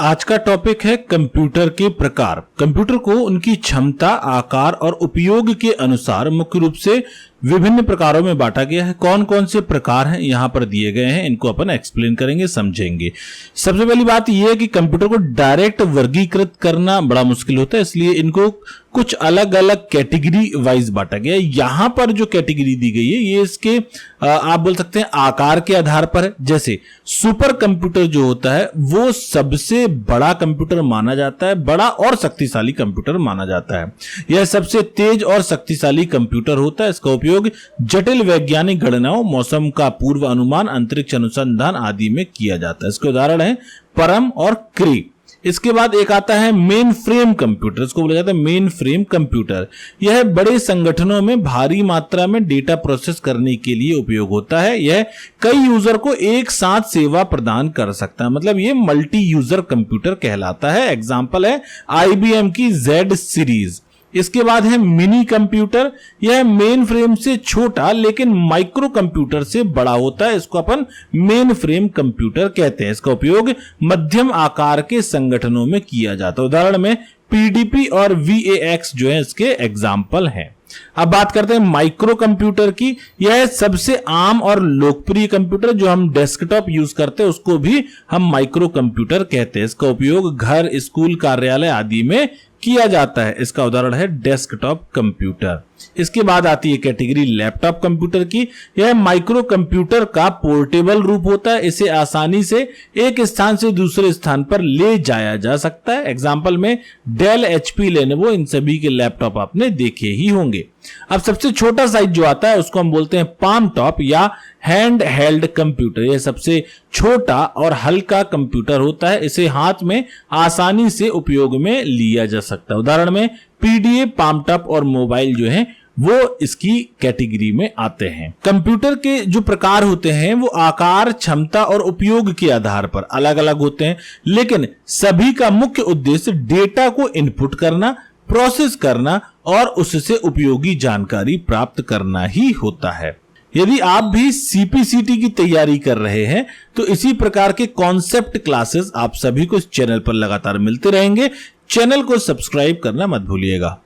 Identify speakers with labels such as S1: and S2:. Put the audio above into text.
S1: आज का टॉपिक है कंप्यूटर के प्रकार। कंप्यूटर को उनकी क्षमता, आकार और उपयोग के अनुसार मुख्य रूप से विभिन्न प्रकारों में बांटा गया है। कौन कौन से प्रकार हैं यहां पर दिए गए हैं, इनको अपन एक्सप्लेन करेंगे, समझेंगे। सबसे पहली बात यह है कि कंप्यूटर को डायरेक्ट वर्गीकृत करना बड़ा मुश्किल होता है, इसलिए इनको कुछ अलग अलग कैटेगरी वाइज बांटा गया है। यहां पर जो कैटेगरी दी गई है ये इसके आप बोल सकते हैं आकार के आधार पर है। जैसे सुपर कंप्यूटर जो होता है वो सबसे बड़ा कंप्यूटर माना जाता है, बड़ा और शक्तिशाली कंप्यूटर माना जाता है। यह सबसे तेज और शक्तिशाली कंप्यूटर होता है। इसका उपयोग जटिल वैज्ञानिक गणनाओं, मौसम का पूर्व अनुमान, अंतरिक्ष अनुसंधान आदि में किया जाता है। इसके उदाहरण है परम और क्री। इसके बाद एक आता है मेन फ्रेम कंप्यूटर। इसको बोला जाता है मेन फ्रेम कंप्यूटर। यह बड़े संगठनों में भारी मात्रा में डेटा प्रोसेस करने के लिए उपयोग होता है। यह कई यूजर को एक साथ सेवा प्रदान कर सकता है, मतलब यह मल्टी यूजर कंप्यूटर कहलाता है। एग्जांपल है IBM की Z सीरीज। इसके बाद है मिनी कंप्यूटर। यह मेन फ्रेम से छोटा लेकिन माइक्रो कंप्यूटर से बड़ा होता है। इसको अपन मेन फ्रेम कंप्यूटर कहते हैं। इसका उपयोग मध्यम आकार के संगठनों में किया जाता है। उदाहरण में PDP और VAX जो है इसके एग्जाम्पल हैं। अब बात करते हैं माइक्रो कंप्यूटर की। यह सबसे आम और लोकप्रिय कंप्यूटर जो हम डेस्कटॉप यूज करते हैं उसको भी हम माइक्रो कंप्यूटर कहते हैं। इसका उपयोग घर, स्कूल, कार्यालय आदि में किया जाता है। इसका उदाहरण है डेस्कटॉप कंप्यूटर। इसके बाद आती है कैटेगरी लैपटॉप कंप्यूटर की। यह माइक्रो कंप्यूटर का पोर्टेबल रूप होता है। इसे आसानी से एक स्थान से दूसरे स्थान पर ले जाया जा सकता है। एग्जांपल में डेल, HP, लेनोवो, इन सभी के लैपटॉप आपने देखे ही होंगे। अब सबसे छोटा साइज जो आता है उसको हम बोलते हैं पाम टॉप या हैंड हेल्ड कंप्यूटर। यह सबसे छोटा और हल्का कंप्यूटर होता है। इसे हाथ में आसानी से उपयोग में लिया जा सकता है। उदाहरण में PDA, पाम टॉप और मोबाइल जो है वो इसकी कैटेगरी में आते हैं। कंप्यूटर के जो प्रकार होते हैं वो आकार, क्षमता और उपयोग के आधार पर अलग अलग होते हैं, लेकिन सभी का मुख्य उद्देश्य डेटा को इनपुट करना, प्रोसेस करना और उससे उपयोगी जानकारी प्राप्त करना ही होता है। यदि आप भी CPCT की तैयारी कर रहे हैं तो इसी प्रकार के कॉन्सेप्ट क्लासेस आप सभी को इस चैनल पर लगातार मिलते रहेंगे। चैनल को सब्सक्राइब करना मत भूलिएगा।